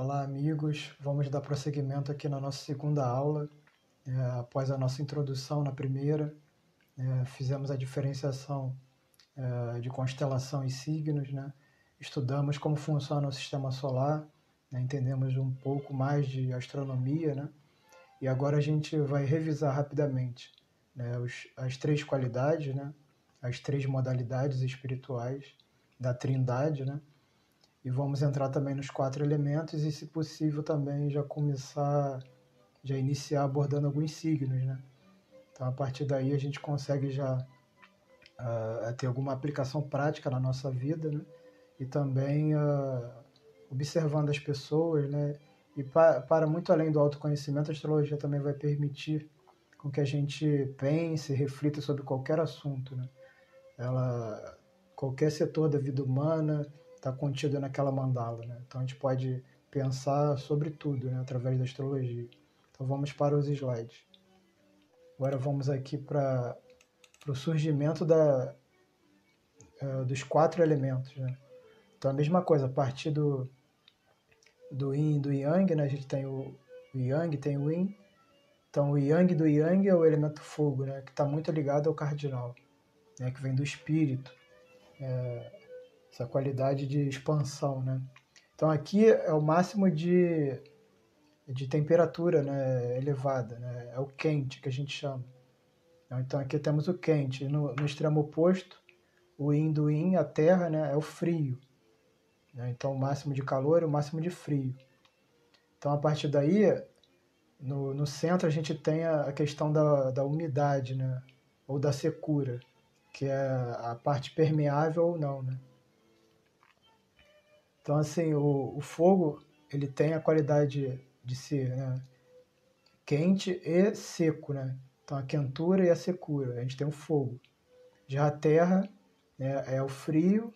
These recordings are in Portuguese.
Olá, amigos. Vamos dar prosseguimento aqui na nossa segunda aula. Após a nossa introdução na primeira, fizemos a diferenciação de constelação e signos, né? Estudamos como funciona o sistema solar, né? Entendemos um pouco mais de astronomia, né? E agora a gente vai revisar rapidamente, né, as três qualidades, né? As três modalidades espirituais da Trindade, né? E vamos entrar também nos 4 elementos e, se possível, também já iniciar abordando alguns signos, né? Então, a partir daí, a gente consegue já ter alguma aplicação prática na nossa vida, né? E também observando as pessoas, né? E para muito além do autoconhecimento, a astrologia também vai permitir com que a gente pense, reflita sobre qualquer assunto, né? Qualquer setor da vida humana está contido naquela mandala, né? Então a gente pode pensar sobre tudo, né, através da astrologia. Então vamos para os slides. Agora vamos aqui para o surgimento dos 4 elementos, né? Então a mesma coisa, a partir do Yin e do Yang, né, a gente tem o Yang, tem o Yin. Então o Yang do Yang é o elemento fogo, né, que está muito ligado ao cardinal, né, que vem do espírito. Essa qualidade de expansão, né? Então aqui é o máximo de temperatura, né, elevada, né? É o quente que a gente chama. Então aqui temos o quente. No extremo oposto, o yin do yin, a terra, né, é o frio. Né? Então o máximo de calor e o máximo de frio. Então a partir daí, no centro a gente tem a questão da umidade, né? Ou da secura, que é a parte permeável ou não, né? Então, assim, o fogo, ele tem a qualidade de ser, né, quente e seco, né? Então, a quentura e a secura, a gente tem o fogo. Já a terra, né, é o frio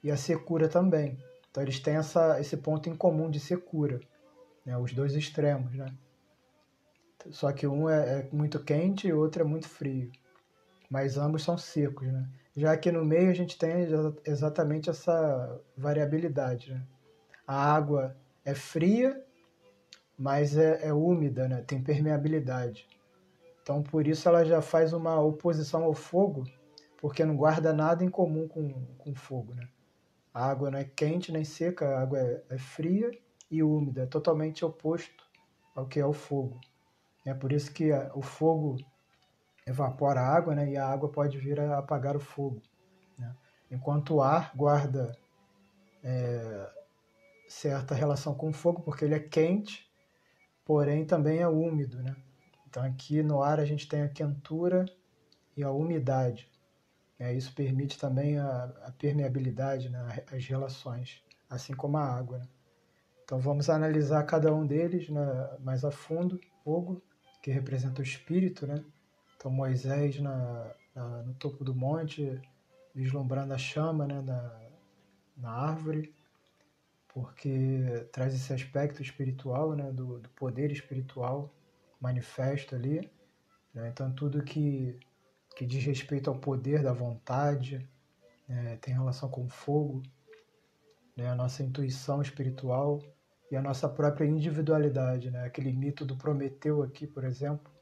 e a secura também. Então, eles têm esse ponto em comum de secura, né, os dois extremos, né? Só que um é muito quente e o outro é muito frio. Mas ambos são secos, né? Já aqui no meio a gente tem exatamente essa variabilidade, né? A água é fria, mas é úmida, né? Tem permeabilidade. Então, por isso ela já faz uma oposição ao fogo, porque não guarda nada em comum com o fogo, né? A água não é quente nem seca, a água é fria e úmida, é totalmente oposto ao que é o fogo. É por isso que o fogo evapora a água, né? E a água pode vir a apagar o fogo, né? Enquanto o ar guarda certa relação com o fogo, porque ele é quente, porém também é úmido, né? Então aqui no ar a gente tem a quentura e a umidade. Isso permite também a permeabilidade, né? As relações, assim como a água, né? Então vamos analisar cada um deles, né, mais a fundo. Fogo, que representa o espírito, né? Então Moisés no topo do monte, vislumbrando a chama, né, na árvore, porque traz esse aspecto espiritual, né, do poder espiritual manifesto ali, né? Então tudo que diz respeito ao poder da vontade, né, tem relação com o fogo, né, a nossa intuição espiritual e a nossa própria individualidade, né? Aquele mito do Prometeu aqui, por exemplo,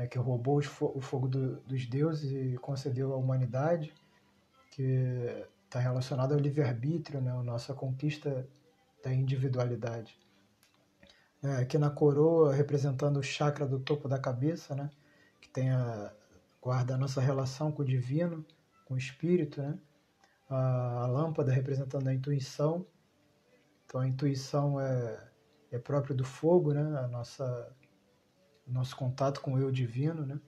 que roubou o fogo dos deuses e concedeu à humanidade, que está relacionado ao livre-arbítrio, né, a nossa conquista da individualidade. Aqui na coroa, representando o chakra do topo da cabeça, né, que guarda a nossa relação com o divino, com o espírito, né? A lâmpada representando a intuição. Então a intuição é própria do fogo, né? O nosso contato com o eu divino, né?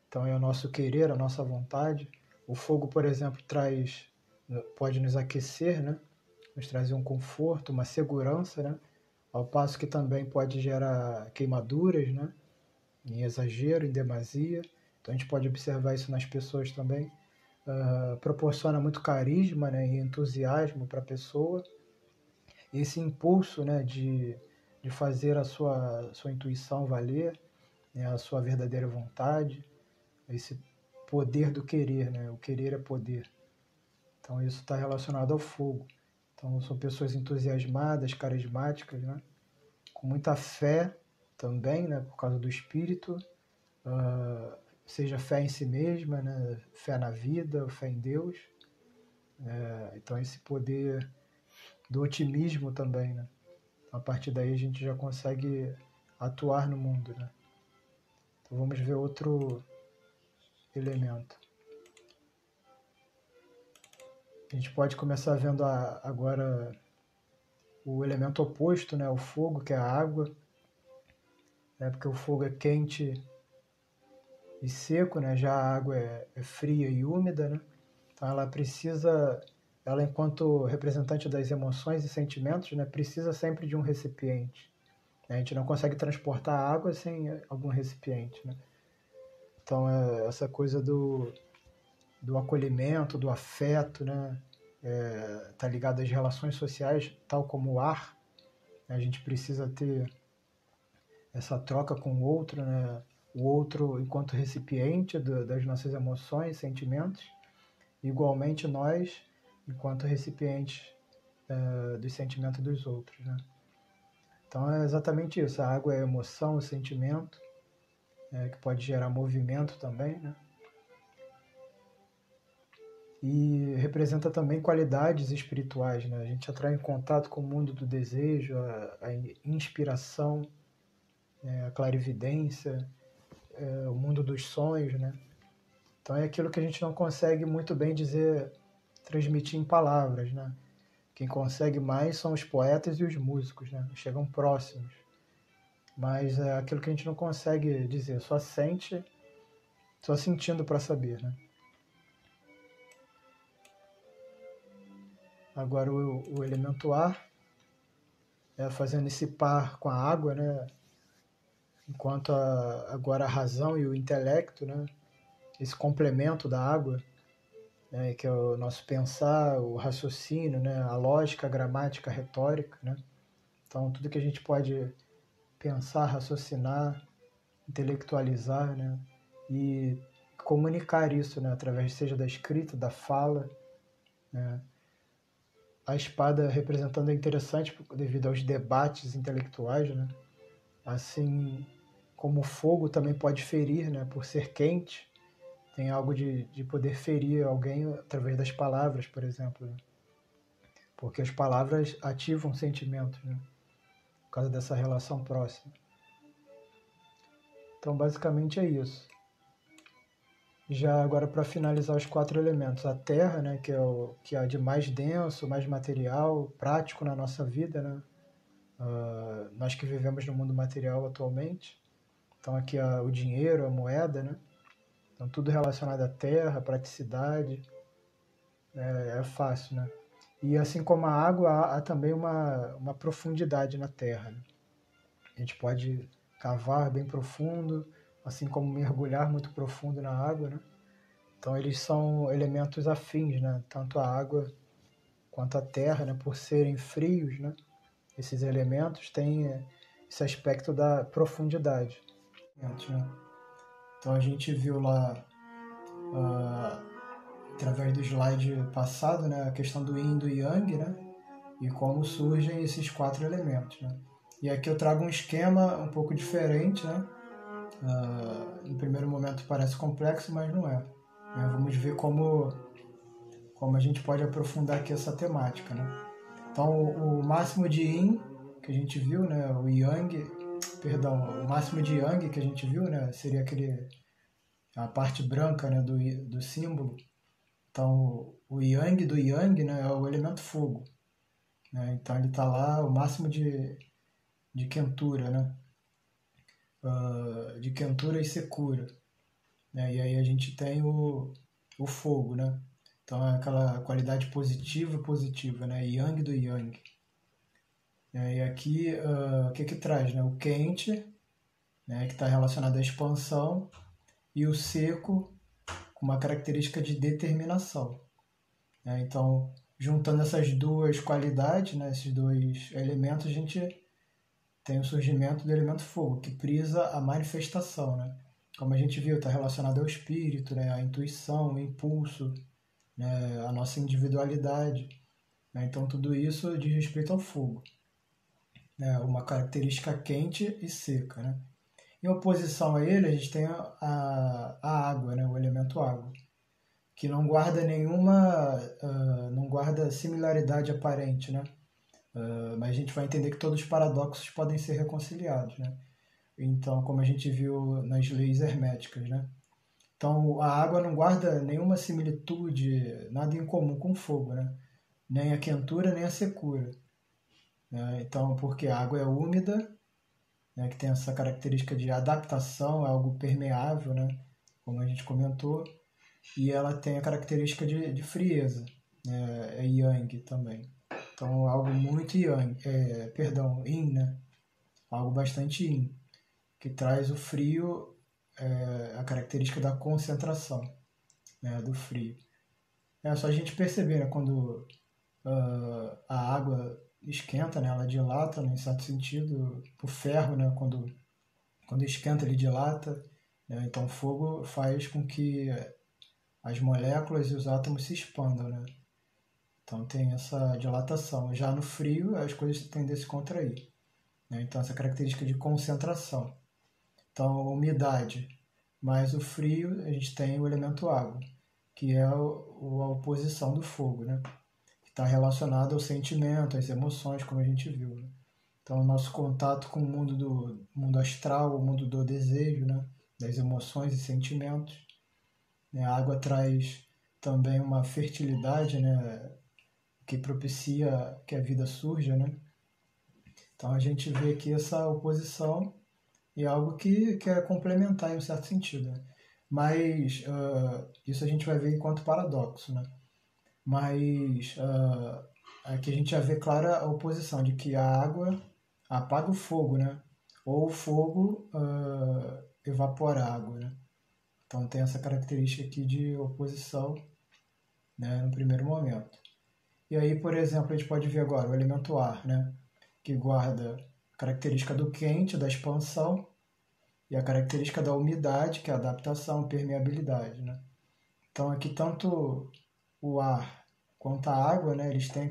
Então é o nosso querer, a nossa vontade. O fogo, por exemplo, pode nos aquecer, né? Nos trazer um conforto, uma segurança, né? Ao passo que também pode gerar queimaduras, né? Em exagero, em demasia. Então a gente pode observar isso nas pessoas também. Proporciona muito carisma, né? E entusiasmo para a pessoa. E esse impulso, né? De fazer a sua intuição valer, né? A sua verdadeira vontade. Esse poder do querer, né? O querer é poder. Então isso está relacionado ao fogo. Então, são pessoas entusiasmadas, carismáticas, né? Com muita fé também, né? Por causa do espírito, seja fé em si mesma, né? Fé na vida, fé em Deus. Então, esse poder do otimismo também, né? A partir daí a gente já consegue atuar no mundo, né? Então, vamos ver outro elemento. A gente pode começar vendo agora o elemento oposto, né? O fogo, que é a água, né? Porque o fogo é quente e seco, né? Já a água é fria e úmida, né? Então ela enquanto representante das emoções e sentimentos, né? Precisa sempre de um recipiente. A gente não consegue transportar água sem algum recipiente, né? Então, essa coisa do acolhimento, do afeto, né? Tá ligado às relações sociais, tal como o ar. A gente precisa ter essa troca com o outro, né? O outro enquanto recipiente das nossas emoções, sentimentos. Igualmente nós, enquanto recipientes dos sentimentos dos outros, né? Então é exatamente isso. A água é emoção, sentimento, que pode gerar movimento também, né? E representa também qualidades espirituais, né? A gente entrar em contato com o mundo do desejo, a inspiração, a clarividência, o mundo dos sonhos, né? Então é aquilo que a gente não consegue muito bem dizer, transmitir em palavras, né? Quem consegue mais são os poetas e os músicos, né? Chegam próximos. Mas é aquilo que a gente não consegue dizer, só sentindo para saber, né? Agora o elemento ar, fazendo esse par com a água, né? Enquanto agora a razão e o intelecto, né? Esse complemento da água, né? Que é o nosso pensar, o raciocínio, né? A lógica, a gramática, a retórica, né? Então tudo que a gente pode pensar, raciocinar, intelectualizar, né? E comunicar isso, né? Através seja da escrita, da fala, né? A espada representando é interessante devido aos debates intelectuais, né? Assim como o fogo também pode ferir, né? Por ser quente, tem algo de poder ferir alguém através das palavras, por exemplo, né? Porque as palavras ativam sentimentos, né? Por causa dessa relação próxima. Então, basicamente é isso. Já agora, para finalizar os 4 elementos, a terra, né, que é a de mais denso, mais material, prático na nossa vida, né? Nós que vivemos no mundo material atualmente. Então aqui o dinheiro, a moeda, né? Então tudo relacionado à terra, praticidade, é fácil, né? E assim como a água, há também uma profundidade na terra, né? A gente pode cavar bem profundo, assim como mergulhar muito profundo na água, né? Então eles são elementos afins, né? Tanto a água quanto a terra, né? Por serem frios, né? Esses elementos têm esse aspecto da profundidade, né? Então a gente viu lá, através do slide passado, né? A questão do Yin e do Yang, né? E como surgem esses 4 elementos, né? E aqui eu trago um esquema um pouco diferente, né? No primeiro momento parece complexo, mas não é. Vamos ver como a gente pode aprofundar aqui essa temática, né? Então, o máximo de Yin que a gente viu, né? O máximo de Yang que a gente viu, né? Seria a parte branca, né? Do símbolo. Então, o Yang do Yang, né? É o elemento fogo, né? Então, ele está lá, o máximo de quentura, né? De quentura e secura, né? E aí a gente tem o fogo, né? Então é aquela qualidade positiva, né? Yang do Yang. E aqui o que traz, né? O quente, né? Que está relacionado à expansão, e o seco com uma característica de determinação, né? Então, juntando essas duas qualidades, né? Esses dois elementos, a gente tem o surgimento do elemento fogo, que prisa a manifestação, né? Como a gente viu, está relacionado ao espírito, né? A intuição, o impulso, né? A nossa individualidade. né? Então tudo isso diz respeito ao fogo, né? Uma característica quente e seca, né? Em oposição a ele, a gente tem a água, né? O elemento água, que não guarda não guarda similaridade aparente, né? Mas a gente vai entender que todos os paradoxos podem ser reconciliados, né? Então, como a gente viu nas leis herméticas, né? Então, a água não guarda nenhuma similitude, nada em comum com o fogo, né? Nem a quentura, nem a secura, né? Então, porque a água é úmida, né? Que tem essa característica de adaptação, é algo permeável, né? Como a gente comentou, e ela tem a característica de frieza, né? É yang também. Então, algo muito yang, yin, né? Algo bastante yin, que traz o frio, a característica da concentração, né? Do frio. É só a gente perceber, né? Quando a água esquenta, né? Ela dilata, né? Em certo sentido, o ferro, né? Quando esquenta, ele dilata, né? Então, o fogo faz com que as moléculas e os átomos se expandam, né? Então tem essa dilatação. Já no frio, as coisas tendem a se contrair, né? Então essa característica de concentração. Então a umidade mais o frio, a gente tem o elemento água, que é a oposição do fogo, né? Que está relacionado ao sentimento, às emoções, como a gente viu, né? Então o nosso contato com o mundo astral, o mundo do desejo, né? Das emoções e sentimentos, né? A água traz também uma fertilidade, né? Que propicia que a vida surja, né? Então a gente vê aqui essa oposição e algo que é complementar em um certo sentido, né? Mas isso a gente vai ver enquanto paradoxo, né? Mas aqui a gente já vê clara a oposição de que a água apaga o fogo, né? Ou o fogo evapora a água, né? Então tem essa característica aqui de oposição, né, no primeiro momento. E aí, por exemplo, a gente pode ver agora o elemento ar, né? Que guarda a característica do quente, da expansão, e a característica da umidade, que é a adaptação, permeabilidade, né? Então aqui tanto o ar quanto a água, né, eles têm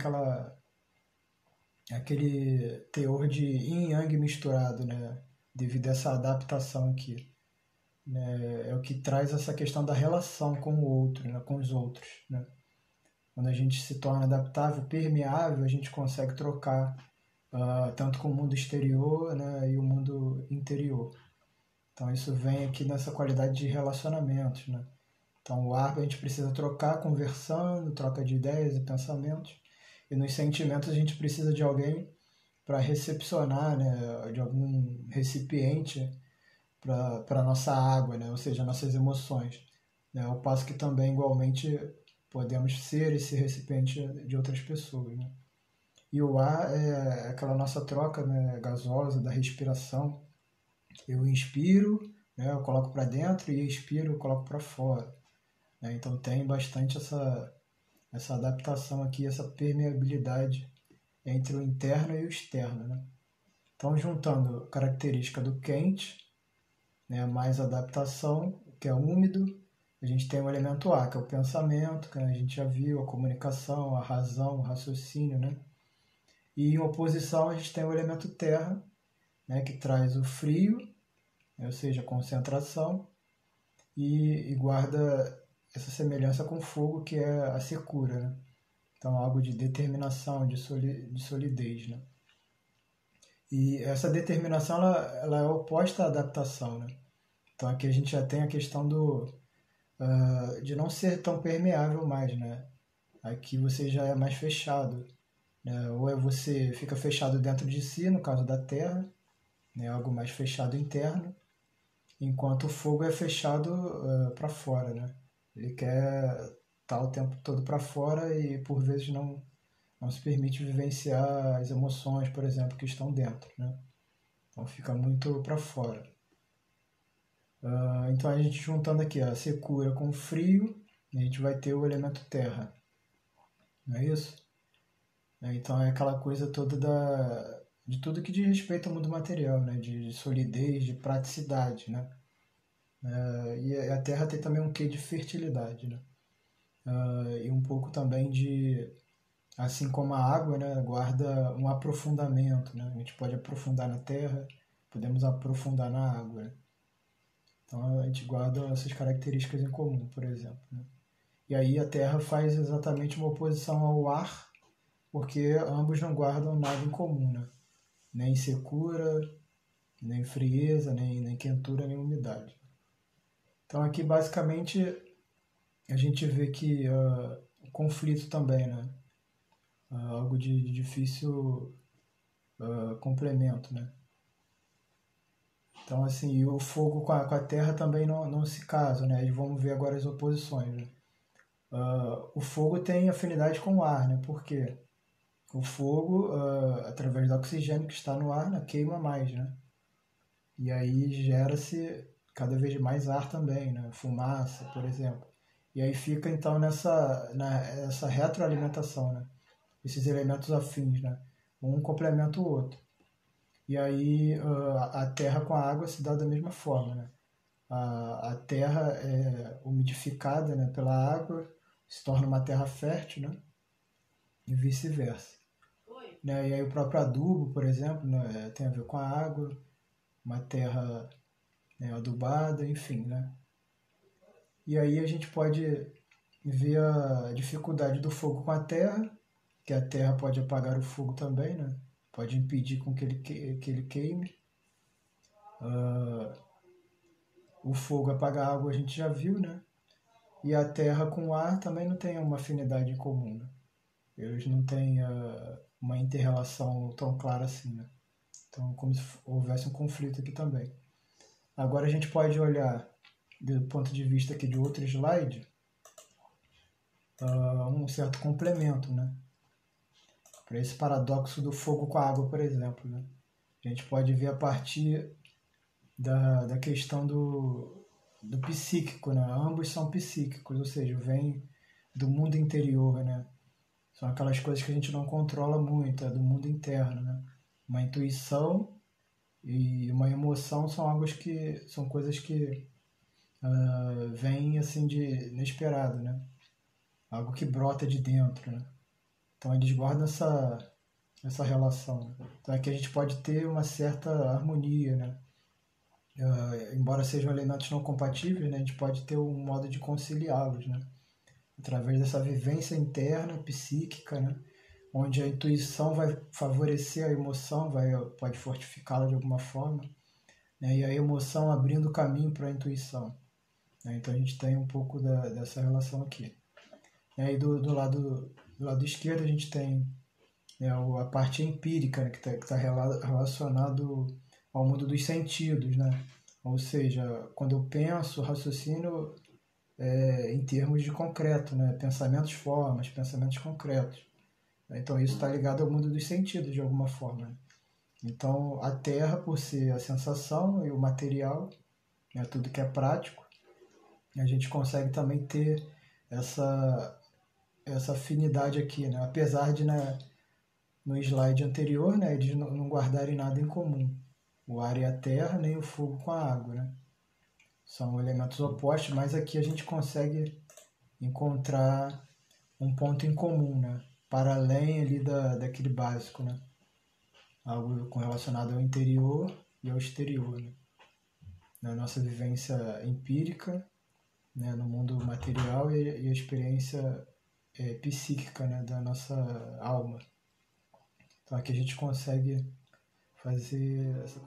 aquele teor de yin e yang misturado, né, devido a essa adaptação aqui, né? É o que traz essa questão da relação com o outro, né, com os outros, né? Quando a gente se torna adaptável, permeável, a gente consegue trocar tanto com o mundo exterior, né, e o mundo interior. Então isso vem aqui nessa qualidade de relacionamentos, né? Então o ar a gente precisa trocar conversando, troca de ideias e pensamentos. E nos sentimentos a gente precisa de alguém para recepcionar, né, de algum recipiente para a nossa água, né, ou seja, nossas emoções. Né, ao passo que também, igualmente, podemos ser esse recipiente de outras pessoas. Né? E o ar é aquela nossa troca, né, gasosa, da respiração. Eu inspiro, né, eu coloco para dentro, e expiro, eu coloco para fora. Né? Então tem bastante essa adaptação aqui, essa permeabilidade entre o interno e o externo. Né? Então, juntando a característica do quente, né, mais adaptação, que é úmido, a gente tem o elemento ar, que é o pensamento, que a gente já viu, a comunicação, a razão, o raciocínio, né? E em oposição a gente tem o elemento terra, né, que traz o frio, né, ou seja, a concentração, e guarda essa semelhança com o fogo, que é a secura, né? Então, algo de determinação, de solidez, né? E essa determinação, ela é oposta à adaptação, né? Então, aqui a gente já tem a questão de não ser tão permeável mais, né? Aqui você já é mais fechado, né? Ou você fica fechado dentro de si, no caso da Terra, né? Algo mais fechado interno, enquanto o fogo é fechado para fora, né? Ele quer estar o tempo todo para fora e por vezes não se permite vivenciar as emoções, por exemplo, que estão dentro, né? Então fica muito para fora. Então a gente juntando aqui a secura com o frio, a gente vai ter o elemento terra, não é isso? Então é aquela coisa toda de tudo que diz respeito ao mundo material, né? De solidez, de praticidade, né? E a terra tem também um quê de fertilidade, né? E um pouco também de assim como a água, né, guarda um aprofundamento, né? A gente pode aprofundar na terra, podemos aprofundar na água, né? Então a gente guarda essas características em comum, por exemplo, né? E aí a terra faz exatamente uma oposição ao ar, porque ambos não guardam nada em comum, né? Nem secura, nem frieza, nem quentura, nem umidade. Então aqui basicamente a gente vê que o conflito também, né? Algo de difícil complemento, né? Então assim, o fogo com a terra também não se casam, né? E vamos ver agora as oposições, né? O fogo tem afinidade com o ar, né? Por quê? O fogo, através do oxigênio que está no ar, né, queima mais, né? E aí gera-se cada vez mais ar também, né? Fumaça, por exemplo. E aí fica então nessa retroalimentação, né? Esses elementos afins, né? Um complementa o outro. E aí a terra com a água se dá da mesma forma, né? A terra é umidificada, né, pela água, se torna uma terra fértil, né? E vice-versa. Né? E aí o próprio adubo, por exemplo, né, tem a ver com a água, uma terra, né, adubada, enfim, né? E aí a gente pode ver a dificuldade do fogo com a terra, que a terra pode apagar o fogo também, né? Pode impedir com que ele queime. O fogo apaga a água, a gente já viu, né? E a terra com o ar também não tem uma afinidade em comum, né? Eles não têm uma inter-relação tão clara assim, né? Então, como se houvesse um conflito aqui também. Agora a gente pode olhar, do ponto de vista aqui de outro slide, um certo complemento, né? Para esse paradoxo do fogo com a água, por exemplo, né? A gente pode ver a partir da questão do psíquico, né? Ambos são psíquicos, ou seja, vêm do mundo interior, né? São aquelas coisas que a gente não controla muito, é do mundo interno, né? Uma intuição e uma emoção são coisas que vêm assim de inesperado, né? Algo que brota de dentro, né? Então eles guardam essa relação, né? Então aqui a gente pode ter uma certa harmonia, né? Embora sejam elementos não compatíveis, né? A gente pode ter um modo de conciliá-los, né? Através dessa vivência interna, psíquica, né? Onde a intuição vai favorecer a emoção, pode fortificá-la de alguma forma, né? E a emoção abrindo caminho para a intuição, né? Então a gente tem um pouco dessa relação aqui. E aí do lado esquerdo a gente tem, né, a parte empírica, né, que está relacionado ao mundo dos sentidos, né? Ou seja, quando eu penso, raciocínio em termos de concreto, né? Pensamentos formas, pensamentos concretos. Então isso está ligado ao mundo dos sentidos de alguma forma, né? Então a Terra, por ser a sensação e o material, né, tudo que é prático, a gente consegue também ter essa afinidade aqui, né? Apesar de, né, no slide anterior, né, eles não guardarem nada em comum. O ar e a terra, nem o fogo com a água, né? São elementos opostos, mas aqui a gente consegue encontrar um ponto em comum, né? Para além ali daquele básico, né? Algo relacionado ao interior e ao exterior, né? Na nossa vivência empírica, né, no mundo material e a experiência psíquica, né, da nossa alma. Então aqui a gente consegue fazer essa